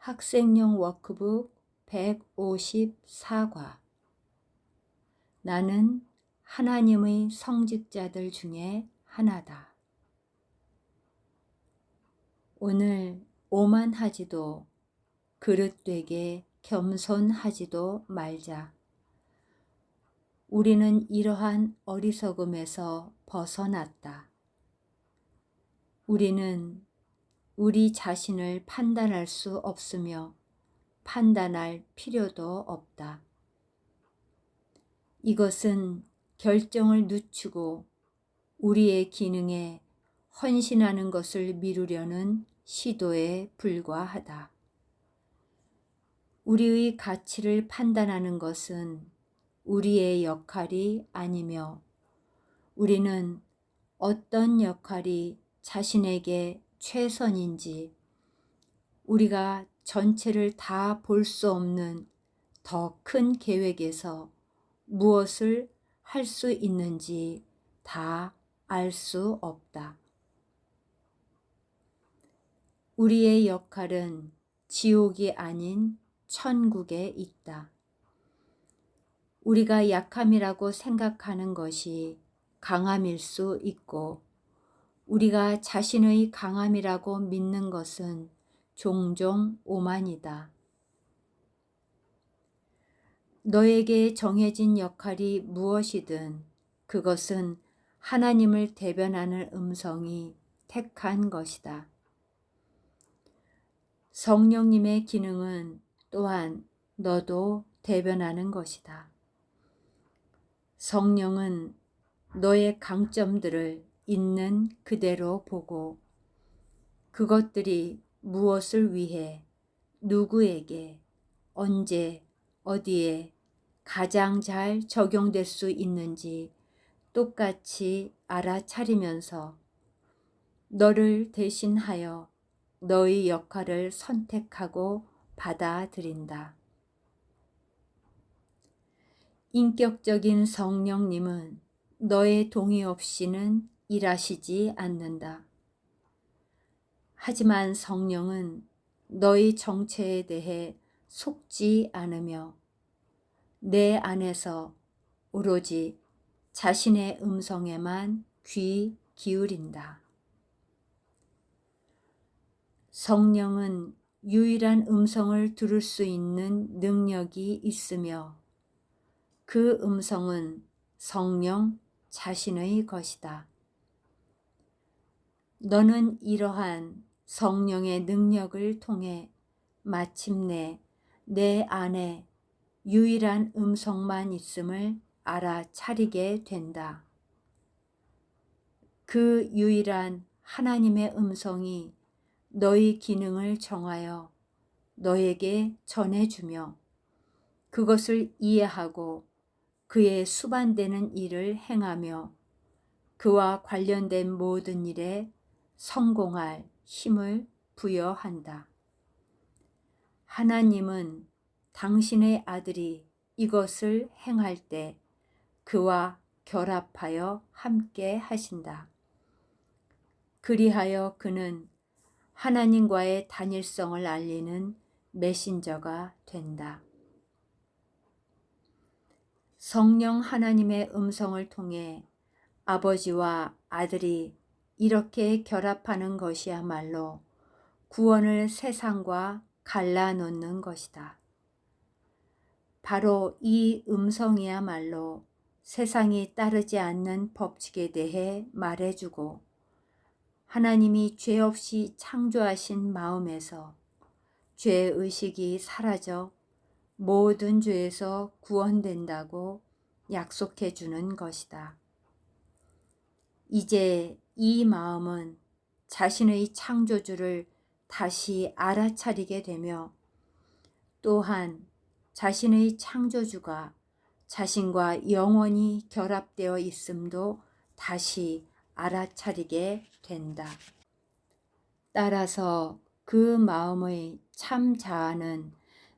학생용 워크북 154과 나는 하나님의 성직자들 중에 하나다. 오늘 오만하지도 그릇되게 겸손하지도 말자. 우리는 이러한 어리석음에서 벗어났다. 우리는 우리 자신을 판단할 수 없으며 판단할 필요도 없다. 이것은 결정을 늦추고 우리의 기능에 헌신하는 것을 미루려는 시도에 불과하다. 우리의 가치를 판단하는 것은 우리의 역할이 아니며 우리는 어떤 역할이 자신에게 최선인지 우리가 전체를 다 볼 수 없는 더 큰 계획에서 무엇을 할 수 있는지 다 알 수 없다. 우리의 역할은 지옥이 아닌 천국에 있다. 우리가 약함이라고 생각하는 것이 강함일 수 있고 우리가 자신의 강함이라고 믿는 것은 종종 오만이다. 너에게 정해진 역할이 무엇이든 그것은 하나님을 대변하는 음성이 택한 것이다. 성령님의 기능은 또한 너도 대변하는 것이다. 성령은 너의 강점들을 있는 그대로 보고 그것들이 무엇을 위해, 누구에게, 언제, 어디에 가장 잘 적용될 수 있는지 똑같이 알아차리면서 너를 대신하여 너의 역할을 선택하고 받아들인다. 인격적인 성령님은 너의 동의 없이는 일하시지 않는다. 하지만 성령은 너의 정체에 대해 속지 않으며 내 안에서 오로지 자신의 음성에만 귀 기울인다. 성령은 유일한 음성을 들을 수 있는 능력이 있으며 그 음성은 성령 자신의 것이다. 너는 이러한 성령의 능력을 통해 마침내 내 안에 유일한 음성만 있음을 알아차리게 된다. 그 유일한 하나님의 음성이 너의 기능을 정하여 너에게 전해주며 그것을 이해하고 그에 수반되는 일을 행하며 그와 관련된 모든 일에 성공할 힘을 부여한다. 하나님은 당신의 아들이 이것을 행할 때 그와 결합하여 함께 하신다. 그리하여 그는 하나님과의 단일성을 알리는 메신저가 된다. 성령 하나님의 음성을 통해 아버지와 아들이 이렇게 결합하는 것이야말로 구원을 세상과 갈라놓는 것이다. 바로 이 음성이야말로 세상이 따르지 않는 법칙에 대해 말해주고 하나님이 죄 없이 창조하신 마음에서 죄의식이 사라져 모든 죄에서 구원된다고 약속해 주는 것이다. 이제 이 마음은 자신의 창조주를 다시 알아차리게 되며 또한 자신의 창조주가 자신과 영원히 결합되어 있음도 다시 알아차리게 된다. 따라서 그 마음의 참 자아는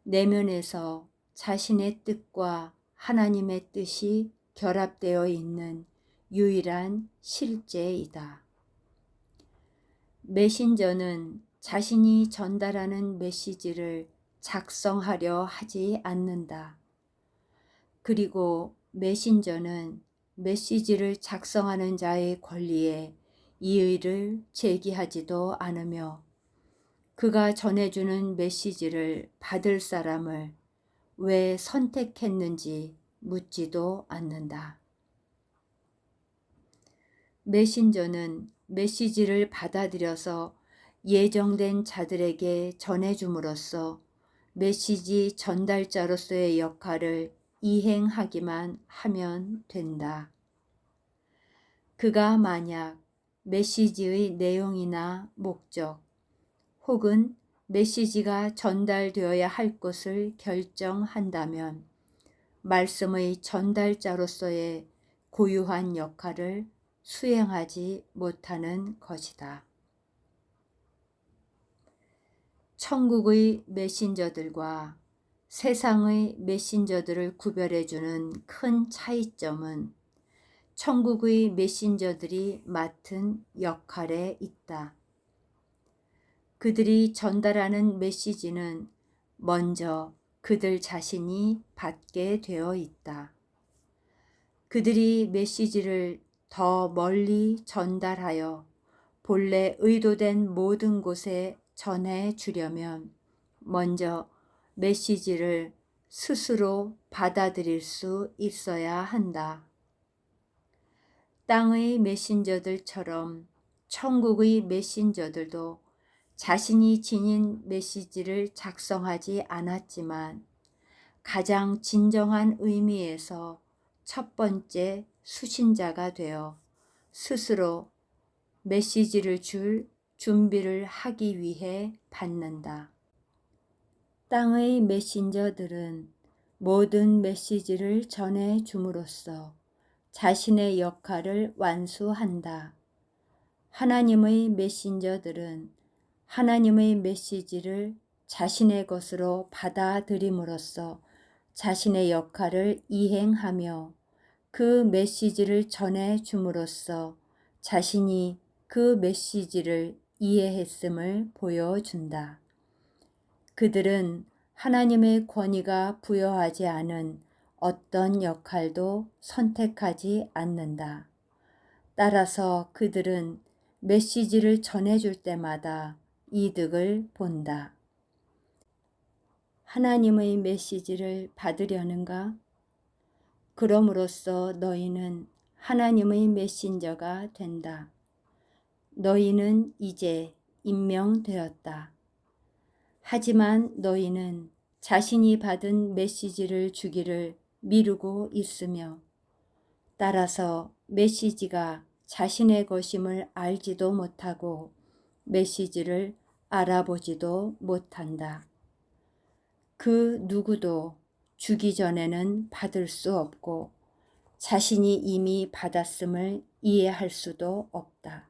내면에서 자신의 뜻과 하나님의 뜻이 결합되어 있는 유일한 실제이다. 메신저는 자신이 전달하는 메시지를 작성하려 하지 않는다. 그리고 메신저는 메시지를 작성하는 자의 권리에 이의를 제기하지도 않으며 그가 전해주는 메시지를 받을 사람을 왜 선택했는지 묻지도 않는다. 메신저는 메시지를 받아들여서 예정된 자들에게 전해줌으로써 메시지 전달자로서의 역할을 이행하기만 하면 된다. 그가 만약 메시지의 내용이나 목적 혹은 메시지가 전달되어야 할 것을 결정한다면 말씀의 전달자로서의 고유한 역할을 수행하지 못하는 것이다. 천국의 메신저들과 세상의 메신저들을 구별해주는 큰 차이점은 천국의 메신저들이 맡은 역할에 있다. 그들이 전달하는 메시지는 먼저 그들 자신이 받게 되어 있다. 그들이 메시지를 더 멀리 전달하여 본래 의도된 모든 곳에 전해 주려면 먼저 메시지를 스스로 받아들일 수 있어야 한다. 땅의 메신저들처럼 천국의 메신저들도 자신이 지닌 메시지를 작성하지 않았지만 가장 진정한 의미에서 첫 번째 수신자가 되어 스스로 메시지를 줄 준비를 하기 위해 받는다. 땅의 메신저들은 모든 메시지를 전해 줌으로써 자신의 역할을 완수한다. 하나님의 메신저들은 하나님의 메시지를 자신의 것으로 받아들임으로써 자신의 역할을 이행하며 그 메시지를 전해 줌으로써 자신이 그 메시지를 이해했음을 보여준다. 그들은 하나님의 권위가 부여하지 않은 어떤 역할도 선택하지 않는다. 따라서 그들은 메시지를 전해줄 때마다 이득을 본다. 하나님의 메시지를 받으려는가? 그럼으로써 너희는 하나님의 메신저가 된다. 너희는 이제 임명되었다. 하지만 너희는 자신이 받은 메시지를 주기를 미루고 있으며 따라서 메시지가 자신의 것임을 알지도 못하고 메시지를 알아보지도 못한다. 그 누구도 주기 전에는 받을 수 없고 자신이 이미 받았음을 이해할 수도 없다.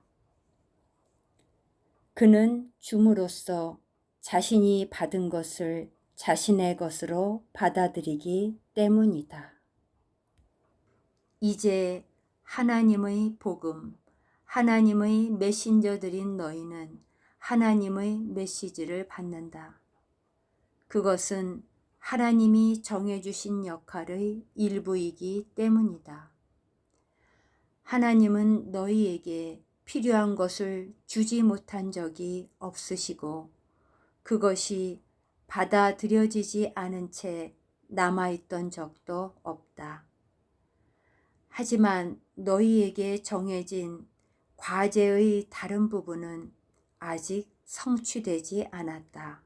그는 줌으로써 자신이 받은 것을 자신의 것으로 받아들이기 때문이다. 이제 하나님의 복음, 하나님의 메신저들인 너희는 하나님의 메시지를 받는다. 그것은 하나님이 정해주신 역할의 일부이기 때문이다. 하나님은 너희에게 필요한 것을 주지 못한 적이 없으시고 그것이 받아들여지지 않은 채 남아있던 적도 없다. 하지만 너희에게 정해진 과제의 다른 부분은 아직 성취되지 않았다.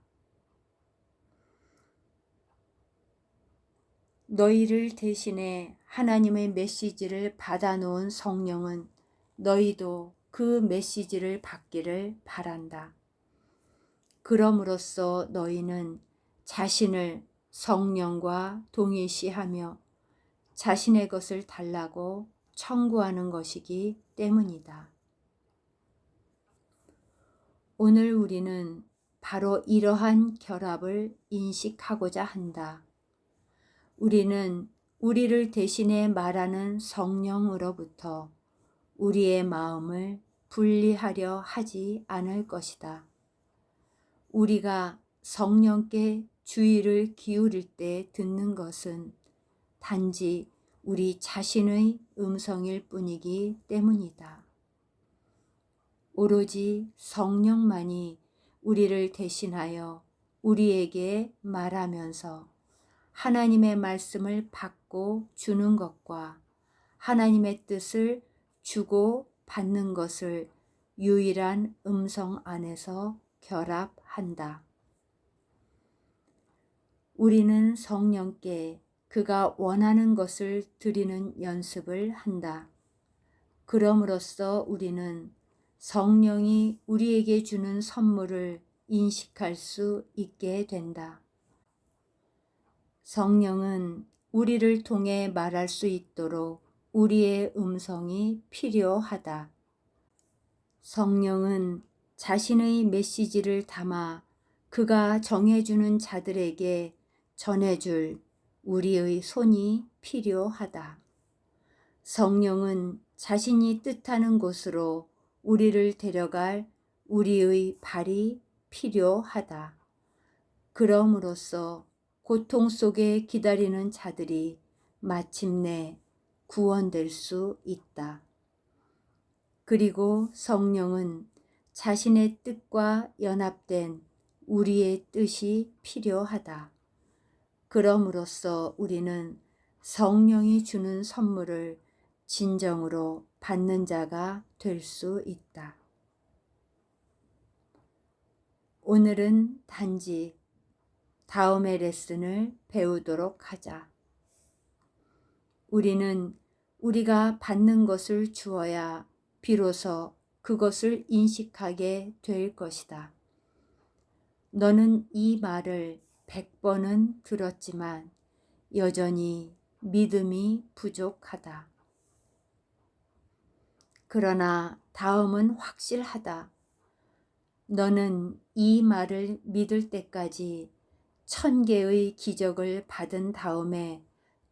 너희를 대신해 하나님의 메시지를 받아놓은 성령은 너희도 그 메시지를 받기를 바란다. 그럼으로써 너희는 자신을 성령과 동일시하며 자신의 것을 달라고 청구하는 것이기 때문이다. 오늘 우리는 바로 이러한 결합을 인식하고자 한다. 우리는 우리를 대신해 말하는 성령으로부터 우리의 마음을 분리하려 하지 않을 것이다. 우리가 성령께 주의를 기울일 때 듣는 것은 단지 우리 자신의 음성일 뿐이기 때문이다. 오로지 성령만이 우리를 대신하여 우리에게 말하면서 하나님의 말씀을 받고 주는 것과 하나님의 뜻을 주고 받는 것을 유일한 음성 안에서 결합한다. 우리는 성령께 그가 원하는 것을 드리는 연습을 한다. 그럼으로써 우리는 성령이 우리에게 주는 선물을 인식할 수 있게 된다. 성령은 우리를 통해 말할 수 있도록 우리의 음성이 필요하다. 성령은 자신의 메시지를 담아 그가 정해주는 자들에게 전해줄 우리의 손이 필요하다. 성령은 자신이 뜻하는 곳으로 우리를 데려갈 우리의 발이 필요하다. 그럼으로써 고통 속에 기다리는 자들이 마침내 구원될 수 있다. 그리고 성령은 자신의 뜻과 연합된 우리의 뜻이 필요하다. 그럼으로써 우리는 성령이 주는 선물을 진정으로 받는 자가 될 수 있다. 오늘은 단지 다음의 레슨을 배우도록 하자. 우리는 우리가 받는 것을 주어야 비로소 그것을 인식하게 될 것이다. 너는 이 말을 100번은 들었지만 여전히 믿음이 부족하다. 그러나 다음은 확실하다. 너는 이 말을 믿을 때까지 1000개의 기적을 받은 다음에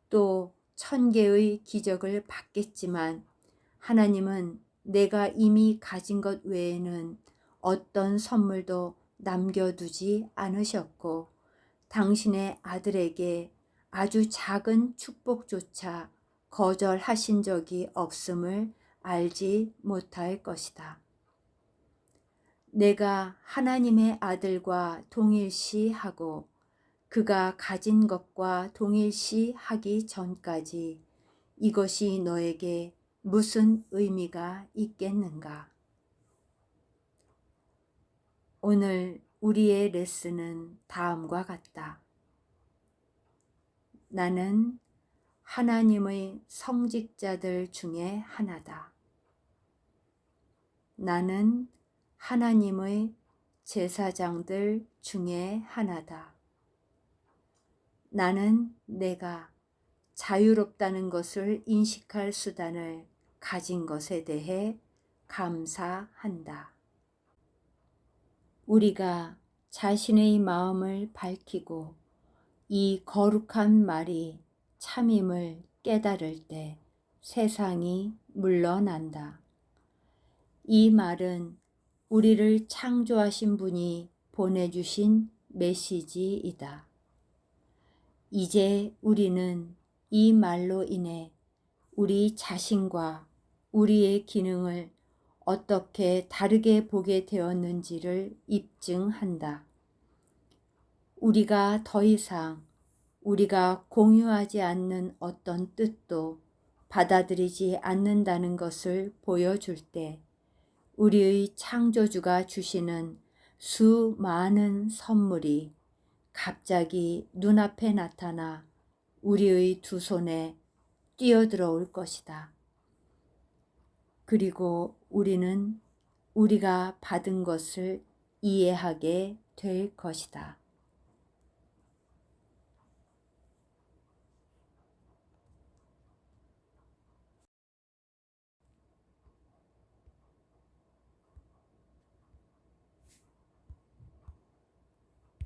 또 1000개의 기적을 받겠지만 하나님은 내가 이미 가진 것 외에는 어떤 선물도 남겨두지 않으셨고 당신의 아들에게 아주 작은 축복조차 거절하신 적이 없음을 알지 못할 것이다. 내가 하나님의 아들과 동일시하고 그가 가진 것과 동일시하기 전까지 이것이 너에게 무슨 의미가 있겠는가? 오늘 우리의 레슨은 다음과 같다. 나는 하나님의 성직자들 중에 하나다. 나는 하나님의 제사장들 중에 하나다. 나는 내가 자유롭다는 것을 인식할 수단을 가진 것에 대해 감사한다. 우리가 자신의 마음을 밝히고 이 거룩한 말이 참임을 깨달을 때 세상이 물러난다. 이 말은 우리를 창조하신 분이 보내주신 메시지이다. 이제 우리는 이 말로 인해 우리 자신과 우리의 기능을 어떻게 다르게 보게 되었는지를 입증한다. 우리가 더 이상 우리가 공유하지 않는 어떤 뜻도 받아들이지 않는다는 것을 보여줄 때 우리의 창조주가 주시는 수많은 선물이 갑자기 눈앞에 나타나 우리의 두 손에 뛰어들어올 것이다. 그리고 우리는 우리가 받은 것을 이해하게 될 것이다.